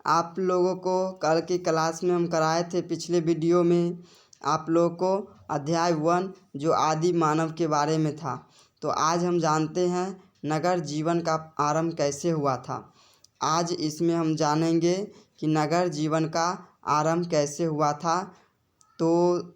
आप लोगों को कल की क्लास में हम कराए थे, पिछले वीडियो में आप लोगों को अध्याय 1 जो आदि मानव के बारे में था। तो आज हम जानते हैं नगर जीवन का आरंभ कैसे हुआ था। आज इसमें हम जानेंगे कि नगर जीवन का आरंभ कैसे हुआ था। तो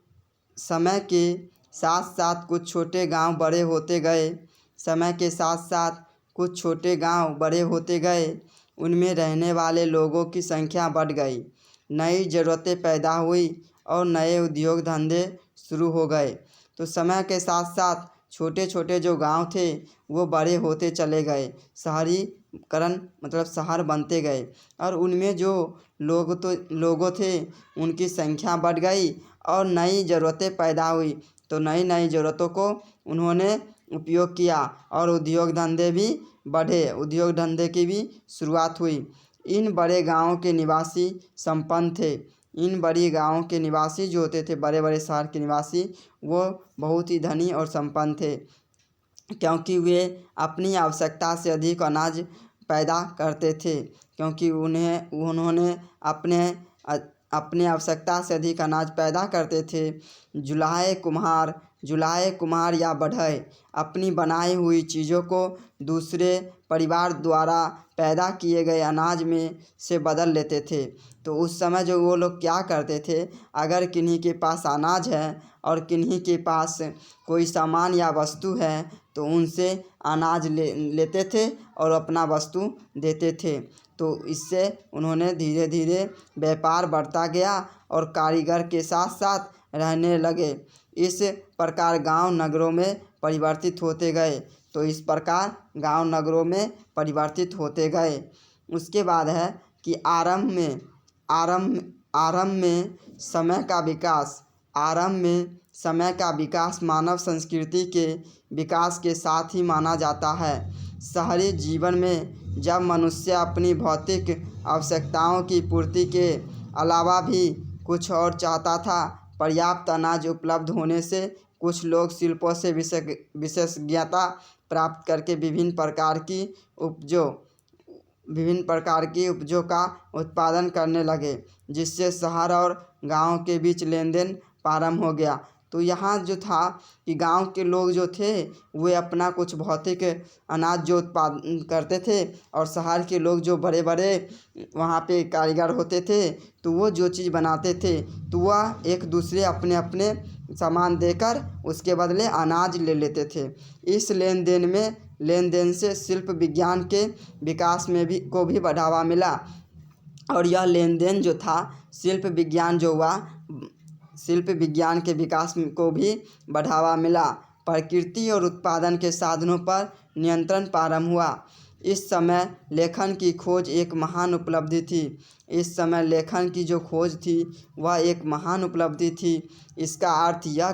समय के साथ साथ कुछ छोटे गांव बड़े होते गए। समय के साथ साथ कुछ छोटे गांव बड़े होते गए, उनमें रहने वाले लोगों की संख्या बढ़ गई, नई ज़रूरतें पैदा हुई और नए उद्योग धंधे शुरू हो गए। तो समय के साथ साथ छोटे छोटे जो गांव थे वो बड़े होते चले गए, शहरीकरण मतलब शहर बनते गए और उनमें जो लोगों थे उनकी संख्या बढ़ गई और नई ज़रूरतें पैदा हुई। तो नई नई ज़रूरतों को उन्होंने उपयोग किया और उद्योग धंधे भी बढ़े, उद्योग धंधे की भी शुरुआत हुई। इन बड़े गांवों के निवासी संपन्न थे। इन बड़ी गांवों के निवासी जो होते थे, बड़े बड़े शहर के निवासी, वो बहुत ही धनी और संपन्न थे, क्योंकि वे अपनी आवश्यकता से अधिक अनाज पैदा करते थे। क्योंकि उन्होंने अपने आवश्यकता से अधिक अनाज पैदा करते थे। जुलाहे कुम्हार या बढ़ई अपनी बनाई हुई चीज़ों को दूसरे परिवार द्वारा पैदा किए गए अनाज में से बदल लेते थे। तो उस समय जो वो लोग क्या करते थे, अगर किन्हीं के पास अनाज है और किन्हीं के पास कोई सामान या वस्तु है तो उनसे अनाज लेते थे और अपना वस्तु देते थे। तो इससे उन्होंने धीरे धीरे व्यापार बढ़ता गया और कारीगर के साथ साथ रहने लगे। इस प्रकार गांव नगरों में परिवर्तित होते गए। तो इस प्रकार गांव नगरों में परिवर्तित होते गए। उसके बाद है कि आरंभ में समय का विकास मानव संस्कृति के विकास के साथ ही माना जाता है। शहरी जीवन में जब मनुष्य अपनी भौतिक आवश्यकताओं की पूर्ति के अलावा भी कुछ और चाहता था, पर्याप्त अनाज उपलब्ध होने से कुछ लोग शिल्पों से विशेषज्ञता प्राप्त करके विभिन्न प्रकार की उपजों का उत्पादन करने लगे, जिससे शहर और गांव के बीच लेन देन प्रारंभ हो गया। तो यहाँ जो था कि गांव के लोग जो थे वे अपना कुछ भौतिक अनाज जो उत्पादन करते थे और शहर के लोग जो बड़े बड़े वहाँ पे कारीगर होते थे तो वो जो चीज़ बनाते थे तो वह एक दूसरे अपने सामान देकर उसके बदले अनाज ले लेते थे। इस लेन देन से शिल्प विज्ञान के विकास को भी बढ़ावा मिला और यह लेन देन जो था शिल्प विज्ञान के विकास को भी बढ़ावा मिला। प्रकृति और उत्पादन के साधनों पर नियंत्रण प्रारंभ हुआ। इस समय लेखन की खोज एक महान उपलब्धि थी। इसका अर्थ यह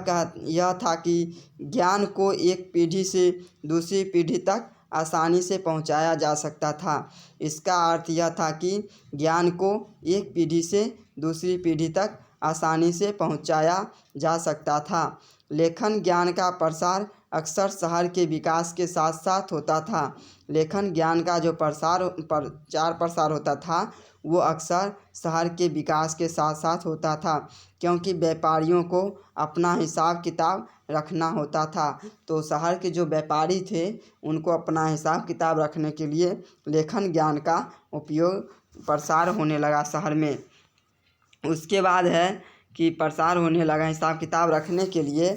था कि ज्ञान को एक पीढ़ी से दूसरी पीढ़ी तक आसानी से पहुंचाया जा सकता था। इसका अर्थ यह था कि ज्ञान को एक पीढ़ी से दूसरी पीढ़ी तक आसानी से पहुंचाया जा सकता था। लेखन ज्ञान का प्रसार अक्सर शहर के विकास के साथ साथ होता था। लेखन ज्ञान का जो प्रसार होता था वो अक्सर शहर के विकास के साथ साथ होता था, क्योंकि व्यापारियों को अपना हिसाब किताब रखना होता था। तो शहर के जो व्यापारी थे उनको अपना हिसाब किताब रखने के लिए लेखन ज्ञान का उपयोग प्रसार होने लगा शहर में। उसके बाद है कि प्रसार होने लगा हिसाब किताब रखने के लिए।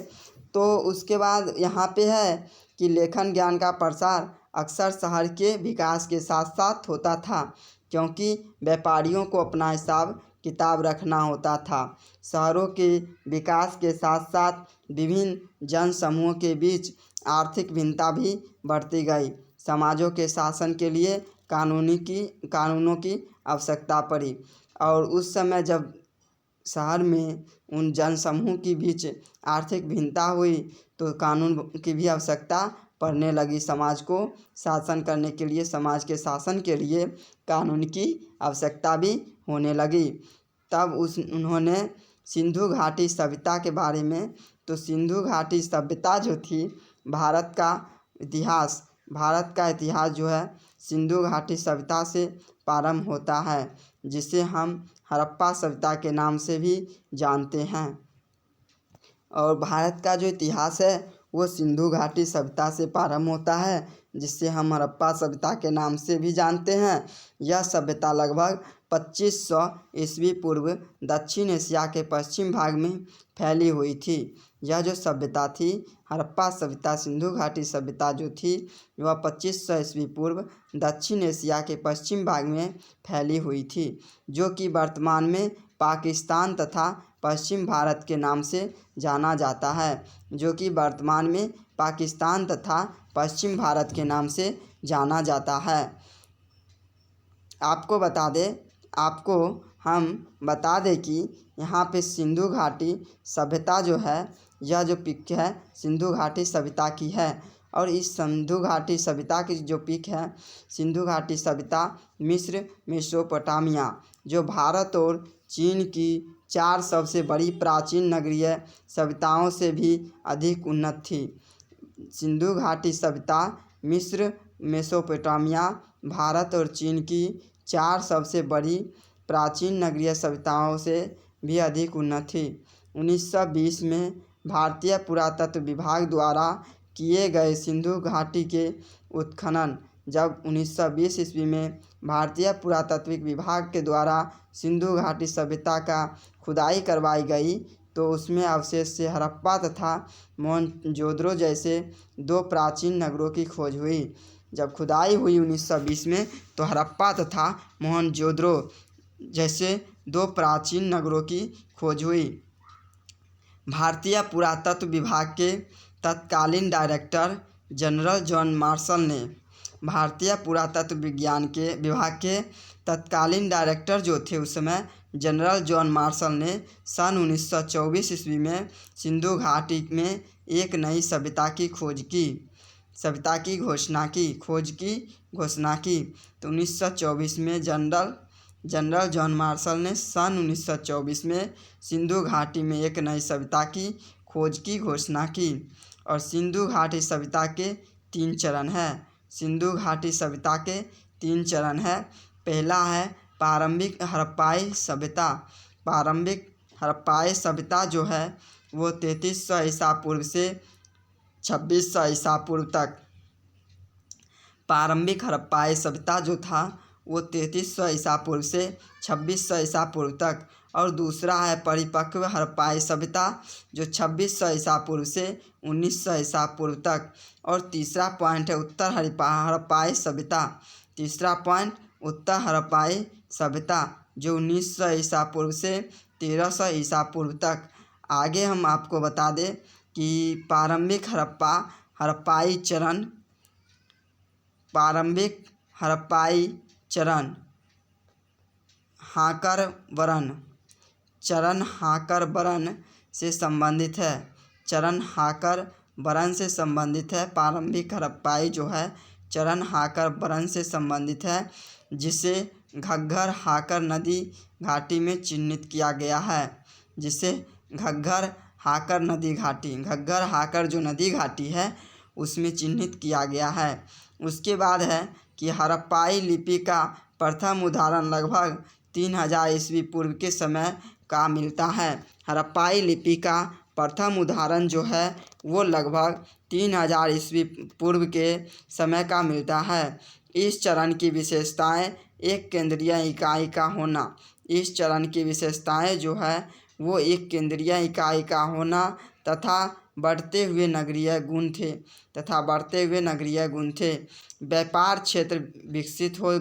तो उसके बाद यहाँ पे है कि लेखन ज्ञान का प्रसार अक्सर शहर के विकास के साथ साथ होता था, क्योंकि व्यापारियों को अपना हिसाब किताब रखना होता था। शहरों के विकास के साथ साथ विभिन्न जन समूहों के बीच आर्थिक भिन्नता भी बढ़ती गई। समाजों के शासन के लिए कानूनों की आवश्यकता पड़ी और उस समय जब शहर में उन जन समूह के बीच आर्थिक भिन्नता हुई तो कानून की भी आवश्यकता पड़ने लगी। समाज को शासन करने के लिए, समाज के शासन के लिए कानून की आवश्यकता भी होने लगी। तब उन्होंने सिंधु घाटी सभ्यता के बारे में, तो सिंधु घाटी सभ्यता जो थी भारत का इतिहास जो है सिंधु घाटी सभ्यता से प्रारंभ होता है, जिसे हम हड़प्पा सभ्यता के नाम से भी जानते हैं। और भारत का जो इतिहास है वो सिंधु घाटी सभ्यता से प्रारंभ होता है, जिसे हम हड़प्पा सभ्यता के नाम से भी जानते हैं। यह सभ्यता लगभग 2500 ईस्वी पूर्व दक्षिण एशिया के पश्चिम भाग में फैली हुई थी। यह जो सभ्यता थी हड़प्पा सभ्यता, सिंधु घाटी सभ्यता जो थी वह 2500 ईस्वी पूर्व दक्षिण एशिया के पश्चिम भाग में फैली हुई थी, जो कि वर्तमान में पाकिस्तान तथा पश्चिम भारत के नाम से जाना जाता है, जो कि वर्तमान में पाकिस्तान तथा पश्चिम भारत के नाम से जाना जाता है। आपको हम बता दें कि यहाँ पे सिंधु घाटी सभ्यता जो है, यह जो पिक है सिंधु घाटी सभ्यता की है। और इस सिंधु घाटी सभ्यता की जो पिक है, सिंधु घाटी सभ्यता मिस्र, मेसोपोटामिया, जो भारत और चीन की 4 सबसे बड़ी प्राचीन नगरीय सभ्यताओं से भी अधिक उन्नत थी। सिंधु घाटी सभ्यता मिस्र, मेसोपोटामिया, भारत और चीन की 4 सबसे बड़ी प्राचीन नगरीय सभ्यताओं से भी अधिक उन्नत थी। 1920 में भारतीय पुरातत्व विभाग द्वारा किए गए सिंधु घाटी के उत्खनन, जब 1920 ईस्वी में भारतीय पुरातात्विक विभाग के द्वारा सिंधु घाटी सभ्यता का खुदाई करवाई गई, तो उसमें अवशेष से हड़प्पा तथा मोहनजोदड़ो जैसे 2 प्राचीन नगरों की खोज हुई। जब खुदाई हुई 1920 में, तो हड़प्पा तथा मोहनजोदड़ो जैसे 2 प्राचीन नगरों की खोज हुई। भारतीय पुरातत्व विभाग के तत्कालीन डायरेक्टर जनरल जॉन मार्शल ने, भारतीय पुरातत्व विभाग के तत्कालीन डायरेक्टर जो थे उस समय जनरल जॉन मार्शल ने सन 1924 ईस्वी में सिंधु घाटी में एक नई सभ्यता की घोषणा की। तो 1924 में जनरल जॉन मार्शल ने सन 1924 में सिंधु घाटी में एक नई सभ्यता की खोज की घोषणा की। और सिंधु घाटी सभ्यता के 3 चरण हैं। सिंधु घाटी सभ्यता के 3 चरण हैं। पहला है प्रारंभिक हड़प्पाई सभ्यता। प्रारंभिक हड़प्पाई सभ्यता जो है वो 3300 ईसा पूर्व से 2600 ईसा पूर्व तक। प्रारंभिक हड़प्पाई सभ्यता जो था वो 3300 ईसा पूर्व से 2600 ईसा पूर्व तक। और दूसरा है परिपक्व हड़प्पाई सभ्यता, जो 2600 ईसा पूर्व से 1900 ईसा पूर्व तक। और तीसरा पॉइंट है उत्तर हड़प्पाई सभ्यता। तीसरा पॉइंट उत्तर हड़प्पाई सभ्यता, जो 1900 ईसा पूर्व से 1300 ईसा पूर्व तक। आगे हम आपको बता दें कि प्रारंभिक हड़प्पाई चरण हाकर वरन से संबंधित है। प्रारंभिक हड़प्पाई जो है चरण हाकर वरन से संबंधित है, जिसे घग्गर हाकर नदी घाटी में चिन्हित किया गया है। घग्गर हाकर जो नदी घाटी है उसमें चिन्हित किया गया है। उसके बाद है कि हड़प्पाई लिपि का प्रथम उदाहरण लगभग 3000 ईस्वी पूर्व के समय का मिलता है। हड़प्पाई लिपि का प्रथम उदाहरण जो है वो लगभग 3000 ईस्वी पूर्व के समय का मिलता है। इस चरण की विशेषताएं एक केंद्रीय इकाई का होना। इस चरण की विशेषताएं जो है वो एक केंद्रीय इकाई का होना तथा बढ़ते हुए नगरीय गुण थे। व्यापार क्षेत्र विकसित हो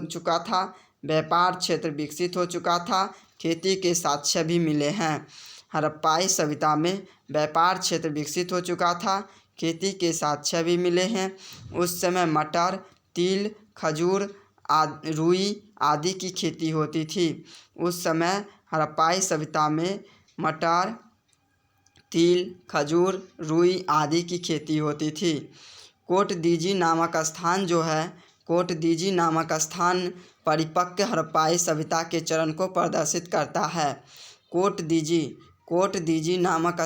चुका था। खेती के साक्ष्य भी मिले हैं। हड़प्पाई सभ्यता में व्यापार क्षेत्र विकसित हो चुका था, खेती के साक्ष्य भी मिले हैं। उस समय मटर, तिल, खजूर, रुई आदि की खेती होती थी। उस समय हड़प्पाई सभ्यता में मटर, तिल, खजूर, रुई आदि की खेती होती थी। कोटदीजी नामक स्थान परिपक्व हड़प्पाई सभ्यता के चरण को प्रदर्शित करता है। कोटदीजी नामक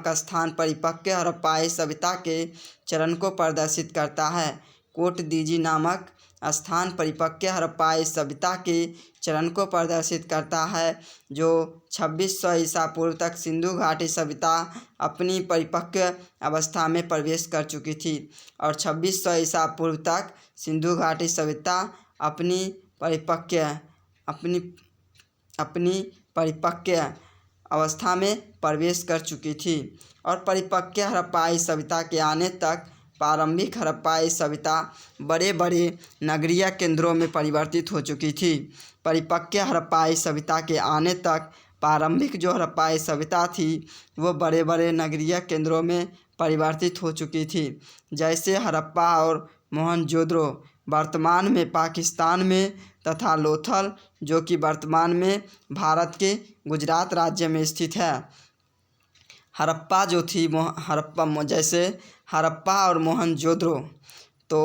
स्थान परिपक्व हड़प्पाई सभ्यता के चरण को प्रदर्शित करता है। कोटदीजी नामक स्थान परिपक्व हड़प्पाई सभ्यता के चरण को प्रदर्शित करता है, जो 2600 ईसा पूर्व तक सिंधु घाटी सभ्यता अपनी परिपक्व अवस्था में प्रवेश कर चुकी थी। और 2600 ईसा पूर्व तक सिंधु घाटी सभ्यता अपनी परिपक्व अवस्था में प्रवेश कर चुकी थी। और परिपक्व हड़प्पाई सभ्यता के आने तक प्रारंभिक हड़प्पाई सभ्यता बड़े बड़े नगरीय केंद्रों में परिवर्तित हो चुकी थी। परिपक्व हड़प्पाई सभ्यता के आने तक प्रारंभिक जो हड़प्पाई सभ्यता थी वो बड़े बड़े नगरीय केंद्रों में परिवर्तित हो चुकी थी, जैसे हड़प्पा और मोहनजोदड़ो वर्तमान में पाकिस्तान में, तथा लोथल जो कि वर्तमान में भारत के गुजरात राज्य में स्थित है। हड़प्पा जो थी जैसे हड़प्पा और मोहनजोदड़ो तो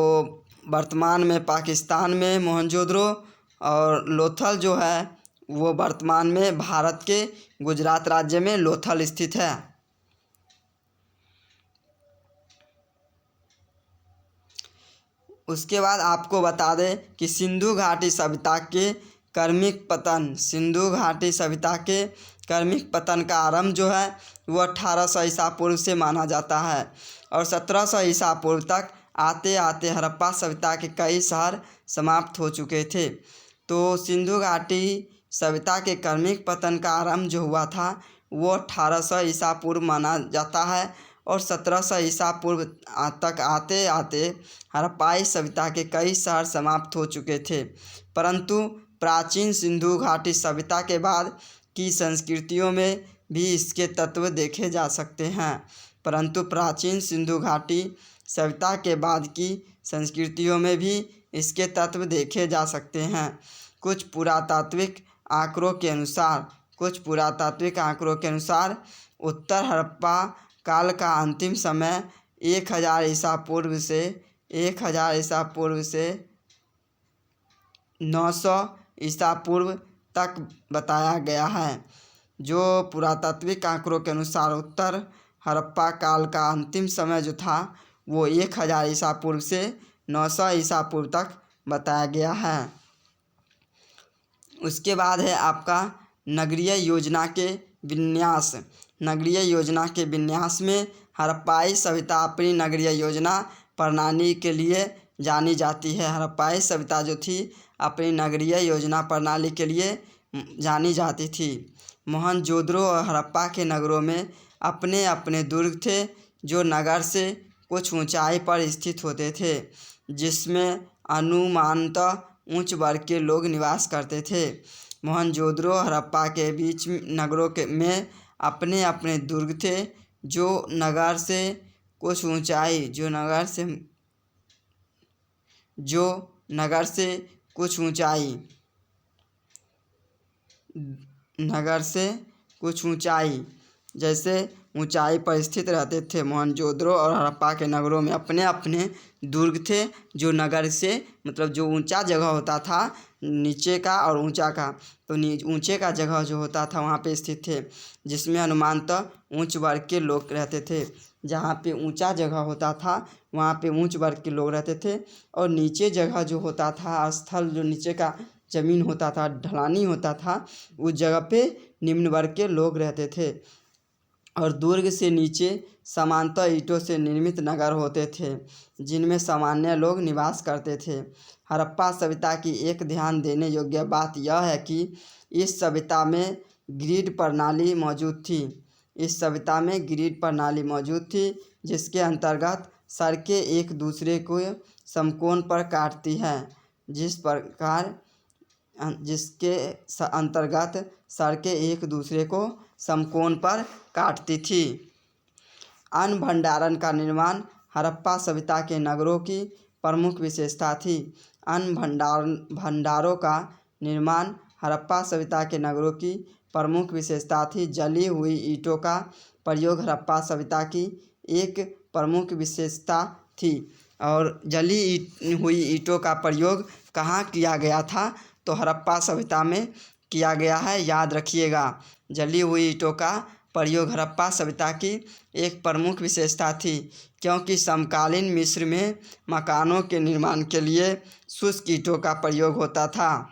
वर्तमान में पाकिस्तान में मोहनजोदड़ो, और लोथल जो है वो वर्तमान में भारत के गुजरात राज्य में लोथल स्थित है। उसके बाद आपको बता दें कि सिंधु घाटी सभ्यता के क्रमिक पतन का आरंभ जो है वो 1800 ईसा पूर्व से माना जाता है। और 1700 ईसा पूर्व तक आते आते हड़प्पा सभ्यता के कई शहर समाप्त हो चुके थे। तो सिंधु घाटी सभ्यता के क्रमिक पतन का आरंभ जो हुआ था वो 1800 ईसा पूर्व माना जाता है। और 1700 ईसा पूर्व तक आते आते हड़प्पाई सभ्यता के कई शहर समाप्त हो चुके थे। परंतु प्राचीन सिंधु घाटी सभ्यता के बाद की संस्कृतियों में भी इसके तत्व देखे जा सकते हैं। परंतु प्राचीन सिंधु घाटी सभ्यता के बाद की संस्कृतियों में भी इसके तत्व देखे जा सकते हैं। कुछ पुरातात्विक आंकड़ों के अनुसार उत्तर हड़प्पा काल का अंतिम समय 1000 ईसा पूर्व से 900 ईसा पूर्व तक बताया गया है। जो पुरातात्विक आंकड़ों के अनुसार उत्तर हड़प्पा काल का अंतिम समय जो था वो 1000 ईसा पूर्व से 900 ईसा पूर्व तक बताया गया है। उसके बाद है आपका नगरीय योजना के विन्यास। नगरीय योजना के विन्यास में हड़प्पाई सभ्यता अपनी नगरीय योजना प्रणाली के लिए जानी जाती है। हड़प्पाई सभ्यता जो थी अपनी नगरीय योजना प्रणाली के लिए जानी जाती थी। मोहनजोदड़ो और हड़प्पा के नगरों में अपने अपने दुर्ग थे, जो नगर से कुछ ऊंचाई पर स्थित होते थे, जिसमें अनुमानतः उच्च वर्ग के लोग निवास करते थे। मोहनजोदड़ो और हड़प्पा के बीच नगरों में अपने अपने दुर्ग थे, जो नगर से कुछ ऊंचाई जैसे ऊंचाई पर स्थित रहते थे। मोहनजोदड़ो और हड़प्पा के नगरों में अपने अपने दुर्ग थे, जो नगर से मतलब जो ऊंचा जगह होता था नीचे का और ऊंचा का, तो ऊंचे का जगह जो होता था वहाँ पे स्थित थे, जिसमें अनुमानतः उच्च वर्ग के लोग रहते थे। जहाँ पे ऊंचा जगह होता था वहाँ पे उच्च वर्ग के लोग रहते थे, और नीचे जगह जो होता था स्थल जो नीचे का ज़मीन होता था, ढलानी होता था, उस जगह पे निम्न वर्ग के लोग रहते थे। और दुर्ग से नीचे समांतर ईंटों से निर्मित नगर होते थे, जिनमें सामान्य लोग निवास करते थे। हड़प्पा सभ्यता की एक ध्यान देने योग्य बात यह है कि इस सभ्यता में ग्रिड प्रणाली मौजूद थी, जिसके अंतर्गत सड़कें एक दूसरे को समकोण पर काटती हैं। जिसके अंतर्गत सड़कें एक दूसरे को समकोण पर काटती थी। अन्न भंडारण का निर्माण हड़प्पा सभ्यता के नगरों की प्रमुख विशेषता थी। अन्न भंडारों का निर्माण हड़प्पा सभ्यता के नगरों की प्रमुख विशेषता थी। जली हुई ईंटों का प्रयोग हड़प्पा सभ्यता की एक प्रमुख विशेषता थी। और जली हुई ईंटों का प्रयोग कहाँ किया गया था? तो हड़प्पा सभ्यता में किया गया है, याद रखिएगा। जली हुई ईंटों का प्रयोग हड़प्पा सभ्यता की एक प्रमुख विशेषता थी, क्योंकि समकालीन मिस्र में मकानों के निर्माण के लिए शुष्क ईंटों का प्रयोग होता था।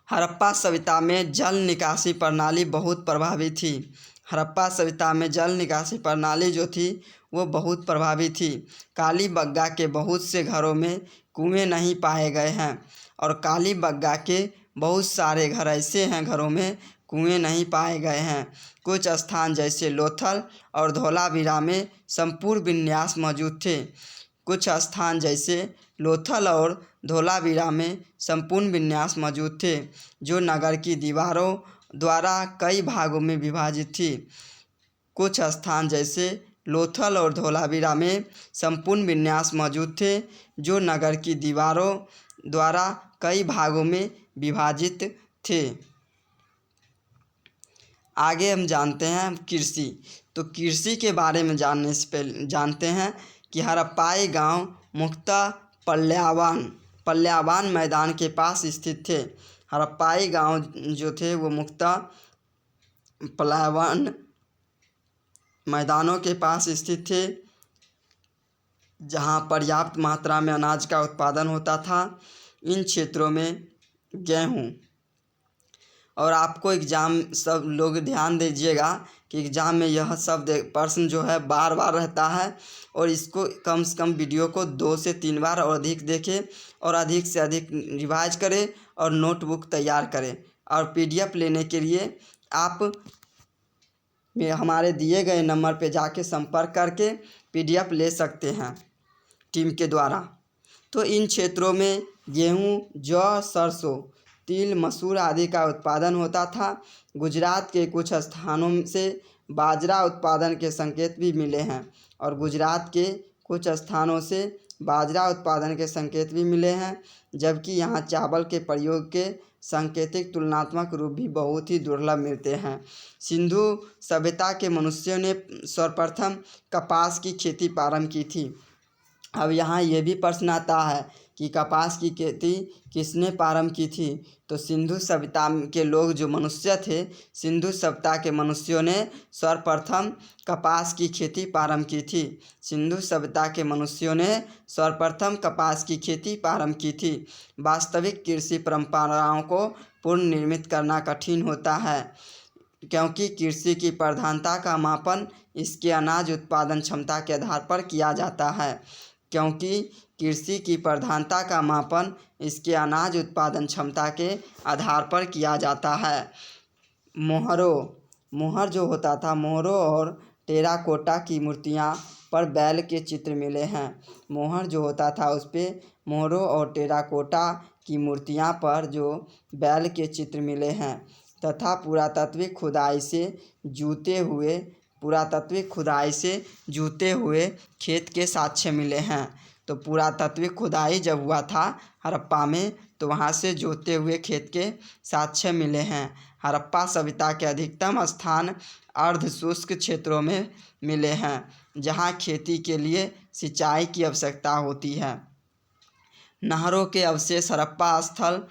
हड़प्पा सभ्यता में जल निकासी प्रणाली बहुत प्रभावी थी। हड़प्पा सभ्यता में जल निकासी प्रणाली जो थी वो बहुत प्रभावी थी। कालीबंगा के बहुत से घरों में कुएं नहीं पाए गए हैं और कालीबंगा के बहुत सारे घर ऐसे हैं घरों में कुएं नहीं पाए गए हैं। कुछ स्थान जैसे लोथल और धोलावीरा में संपूर्ण विन्यास मौजूद थे। कुछ स्थान जैसे लोथल और धोलावीरा में संपूर्ण विन्यास मौजूद थे, जो नगर की दीवारों द्वारा कई भागों में विभाजित थी। कुछ स्थान जैसे लोथल और धोलावीरा में संपूर्ण विन्यास मौजूद थे, जो नगर की दीवारों द्वारा कई भागों में विभाजित थे। आगे हम जानते हैं कृषि। तो कृषि के बारे में जानने से पहले जानते हैं कि हड़प्पाई गांव मुख्यतः पल्यावान मैदान के पास स्थित थे। हड़प्पाई गांव जो थे वो मुख्यतः पल्यावान मैदानों के पास स्थित थे, जहां पर्याप्त मात्रा में अनाज का उत्पादन होता था। इन क्षेत्रों में गेहूँ, और आपको एग्ज़ाम सब लोग ध्यान दीजिएगा कि एग्ज़ाम में यह शब्द प्रश्न जो है बार बार रहता है, और इसको कम से कम वीडियो को 2 से 3 बार और अधिक देखें और अधिक से अधिक रिवाइज करें और नोटबुक तैयार करें। और PDF लेने के लिए आप हमारे दिए गए नंबर पे जाके संपर्क करके PDF ले सकते हैं टीम के द्वारा। तो इन क्षेत्रों में गेहूँ, जौ, सरसों, तिल, मसूर आदि का उत्पादन होता था। गुजरात के कुछ स्थानों से बाजरा उत्पादन के संकेत भी मिले हैं, और गुजरात के कुछ स्थानों से बाजरा उत्पादन के संकेत भी मिले हैं, जबकि यहाँ चावल के प्रयोग के सांकेतिक तुलनात्मक रूप भी बहुत ही दुर्लभ मिलते हैं। सिंधु सभ्यता के मनुष्यों ने सर्वप्रथम कपास की खेती प्रारंभ की थी। अब यहाँ ये भी प्रश्न आता है कि कपास की खेती किसने प्रारंभ की थी। तो सिंधु सभ्यता के लोग जो मनुष्य थे, सिंधु सभ्यता के मनुष्यों ने सर्वप्रथम कपास की खेती प्रारंभ की थी। सिंधु सभ्यता के मनुष्यों ने सर्वप्रथम कपास की खेती प्रारंभ की थी। वास्तविक कृषि परंपराओं को पुनर्निर्मित करना कठिन होता है, क्योंकि कृषि की प्रधानता का मापन इसके अनाज उत्पादन क्षमता के आधार पर किया जाता है। क्योंकि कृषि की प्रधानता का मापन इसके अनाज उत्पादन क्षमता के आधार पर किया जाता है। मोहर जो होता था, मोहरों और टेराकोटा की मूर्तियाँ पर बैल के चित्र मिले हैं। मोहर जो होता था उस पर मोहरों और टेराकोटा की मूर्तियाँ पर जो बैल के चित्र मिले हैं, तथा पुरातात्विक खुदाई से जूते हुए खेत के साक्ष्य मिले हैं। तो पुरातात्विक खुदाई जब हुआ था हड़प्पा में, तो वहाँ से जोते हुए खेत के साक्ष्य मिले हैं। हड़प्पा सभ्यता के अधिकतम स्थान अर्ध शुष्क क्षेत्रों में मिले हैं, जहाँ खेती के लिए सिंचाई की आवश्यकता होती है। नहरों के अवशेष हड़प्पा स्थल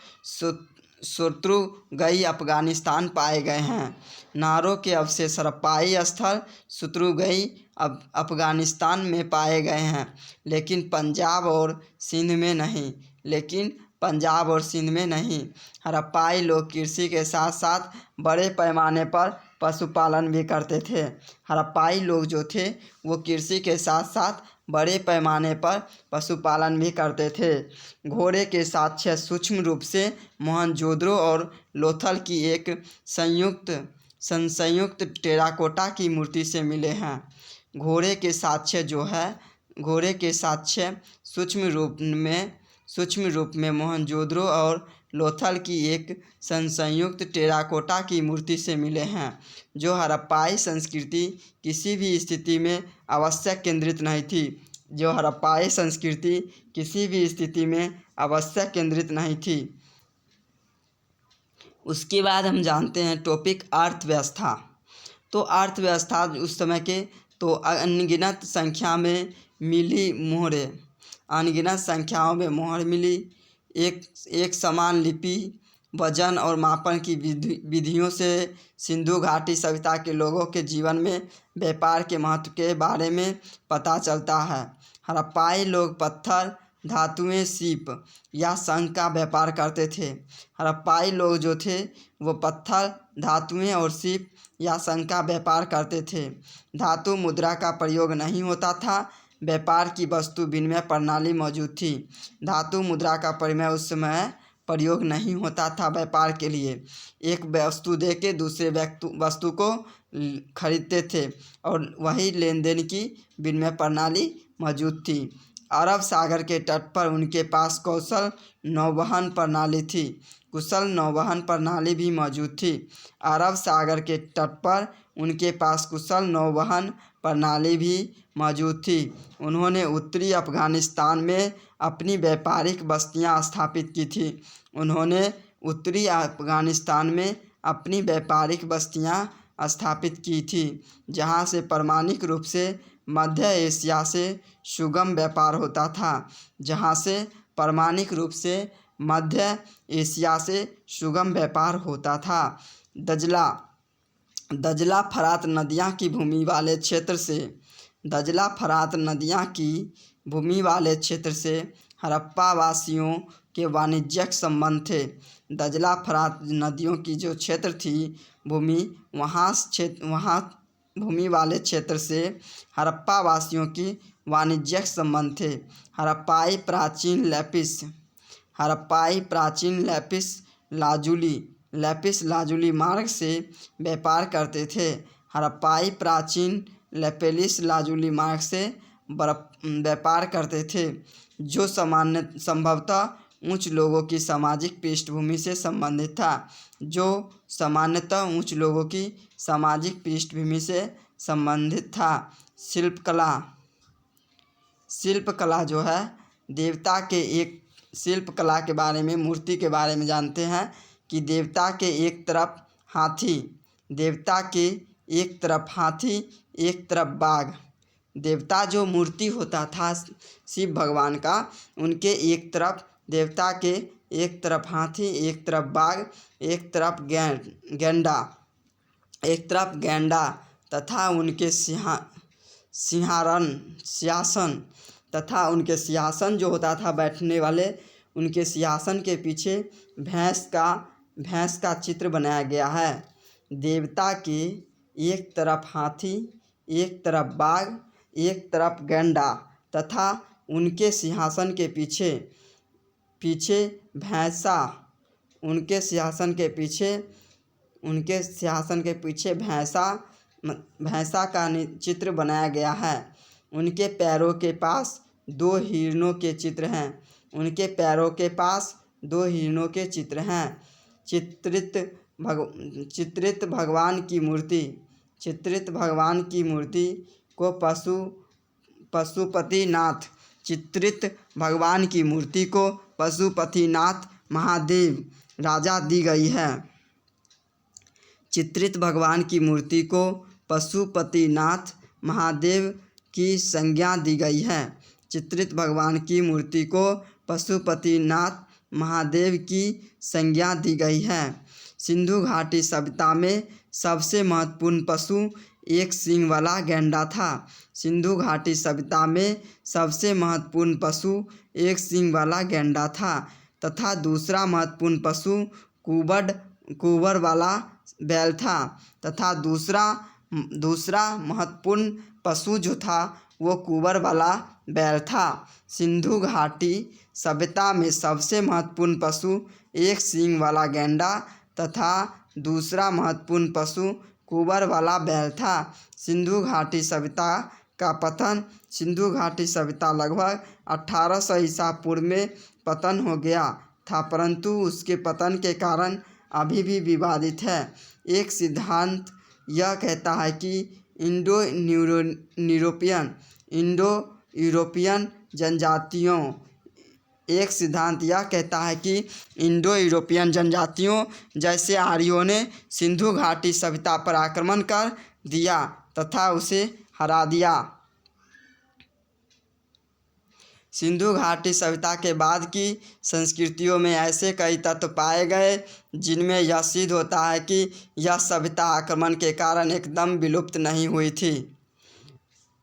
शत्रुगई अफगानिस्तान पाए गए हैं। नहरों के अवशेष हड़प्पाई स्थल शत्रुगई अफगानिस्तान में पाए गए हैं, लेकिन पंजाब और सिंध में नहीं। हड़प्पाई लोग कृषि के साथ साथ बड़े पैमाने पर पशुपालन भी करते थे। हड़प्पाई लोग जो थे वो कृषि के साथ साथ बड़े पैमाने पर पशुपालन भी करते थे। घोड़े के साक्ष्य सूक्ष्म रूप से मोहनजोदड़ो और लोथल की एक संयुक्त टेराकोटा की मूर्ति से मिले हैं। घोड़े के साक्ष्य सूक्ष्म रूप में मोहनजोदड़ो और लोथल की एक संयुक्त टेराकोटा की मूर्ति से मिले हैं, जो हड़प्पाई संस्कृति किसी भी स्थिति में आवश्यक केंद्रित नहीं थी। उसके बाद हम जानते हैं टॉपिक अर्थव्यवस्था। तो अर्थव्यवस्था उस समय के तो अनगिनत संख्याओं में मोहर मिली, एक समान लिपि वजन और मापन की विधियों से सिंधु घाटी सभ्यता के लोगों के जीवन में व्यापार के महत्व के बारे में पता चलता है। हड़प्पाई लोग पत्थर, धातुएं, सीप या शंख का व्यापार करते थे। हड़प्पाई लोग जो थे वो पत्थर, धातुएं और सीप या शंख का व्यापार करते थे। धातु मुद्रा का प्रयोग नहीं होता था। व्यापार की वस्तु विनिमय प्रणाली मौजूद थी। धातु मुद्रा का उस समय प्रयोग नहीं होता था। व्यापार के लिए एक वस्तु दे के दूसरे वस्तु को खरीदते थे और वही लेन देन की विनिमय प्रणाली मौजूद थी। अरब सागर के तट पर उनके पास कुशल नौवहन प्रणाली भी मौजूद थी। अरब सागर के तट पर उनके पास कुशल नौवहन प्रणाली भी मौजूद थी। उन्होंने उत्तरी अफ़गानिस्तान में अपनी व्यापारिक बस्तियां स्थापित की थी। जहां से पारमाणिक रूप से मध्य एशिया से सुगम व्यापार होता था। दजला फरात नदियाँ की भूमि वाले क्षेत्र से हड़प्पा वासियों के वाणिज्यिक संबंध थे। दजला फरात नदियों की जो क्षेत्र थी भूमि वाले क्षेत्र से हड़प्पा वासियों की वाणिज्यिक संबंध थे। हड़प्पाई प्राचीन लैपिस लाजुली मार्ग से व्यापार करते थे। हड़प्पाई प्राचीन लैपिस लाजुली मार्ग से व्यापार करते थे, जो संभवतः उच्च लोगों की सामाजिक पृष्ठभूमि से संबंधित था। शिल्पकला जो है शिल्पकला के बारे में, मूर्ति के बारे में जानते हैं कि देवता के एक तरफ बाघ। देवता जो मूर्ति होता था शिव भगवान का, उनके एक तरफ देवता के एक तरफ हाथी, एक तरफ बाघ, एक तरफ गैंडा तथा उनके सिंहासन जो होता था बैठने वाले, उनके सिंहासन के पीछे भैंस का चित्र बनाया गया है। देवता के एक तरफ हाथी, एक तरफ बाघ, एक तरफ गैंडा तथा उनके सिंहासन के पीछे भैंसा का चित्र बनाया गया है। उनके पैरों के पास दो हिरणों के चित्र हैं। चित्रित भगवान की मूर्ति को पशुपतिनाथ महादेव राजा दी गई है। चित्रित भगवान की मूर्ति को पशुपतिनाथ महादेव की संज्ञा दी गई है। चित्रित भगवान की मूर्ति को पशुपतिनाथ महादेव की संज्ञा दी गई है। सिंधु घाटी सभ्यता में सबसे महत्वपूर्ण पशु एक सींग वाला गैंडा था। सिंधु घाटी सभ्यता में सबसे महत्वपूर्ण पशु एक सींग वाला गैंडा था तथा दूसरा महत्वपूर्ण पशु कुबर वाला बैल था तथा दूसरा महत्वपूर्ण पशु जो था वो कुबर वाला बैल था। सिंधु घाटी सभ्यता में सबसे महत्वपूर्ण पशु एक सींग वाला गैंडा तथा दूसरा महत्वपूर्ण पशु कुबर वाला बैल था। सिंधु घाटी सभ्यता लगभग 1800 ईसा पूर्व में पतन हो गया था, परंतु उसके पतन के कारण अभी भी विवादित है। एक सिद्धांत यह कहता है कि इंडो यूरोपियन जनजातियों जैसे आर्यों ने सिंधु घाटी सभ्यता पर आक्रमण कर दिया तथा उसे हरा दिया। सिंधु घाटी सभ्यता के बाद की संस्कृतियों में ऐसे कई तत्व पाए गए जिनमें यह सिद्ध होता है कि यह सभ्यता आक्रमण के कारण एकदम विलुप्त नहीं हुई थी।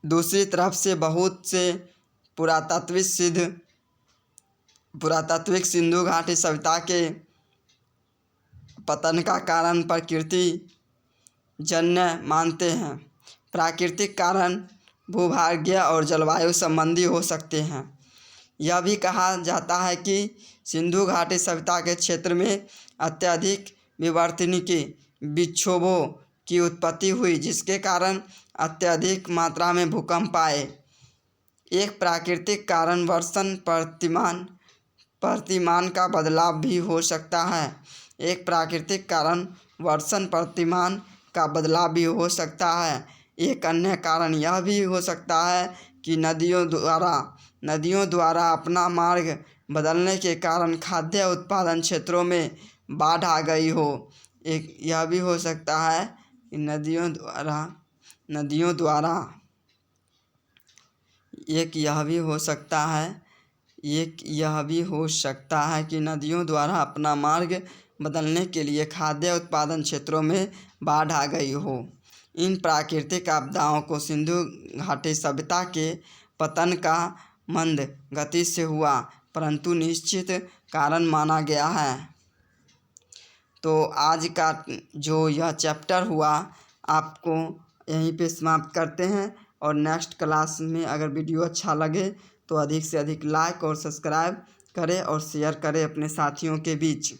दूसरी तरफ से बहुत से पुरातात्विक सिंधु घाटी सभ्यता के पतन का कारण प्रकृति जन्य मानते हैं। प्राकृतिक कारण भूभागीय और जलवायु संबंधी हो सकते हैं। यह भी कहा जाता है कि सिंधु घाटी सभ्यता के क्षेत्र में अत्यधिक विवर्तनिकी विक्षोभों की उत्पत्ति हुई, जिसके कारण अत्यधिक मात्रा में भूकंप आए। एक प्राकृतिक कारण वर्षण प्रतिमान का बदलाव भी हो सकता है। एक अन्य कारण यह भी हो सकता है कि नदियों द्वारा अपना मार्ग बदलने के कारण खाद्य उत्पादन क्षेत्रों में बाढ़ आ गई हो। यह भी हो सकता है कि नदियों द्वारा अपना मार्ग बदलने के लिए खाद्य उत्पादन क्षेत्रों में बाढ़ आ गई हो। इन प्राकृतिक आपदाओं को सिंधु घाटी सभ्यता के पतन का मंद गति से हुआ परंतु निश्चित कारण माना गया है। तो आज का जो यह चैप्टर हुआ आपको यहीं पे समाप्त करते हैं, और नेक्स्ट क्लास में अगर वीडियो अच्छा लगे तो अधिक से अधिक लाइक और सब्सक्राइब करें और शेयर करें अपने साथियों के बीच।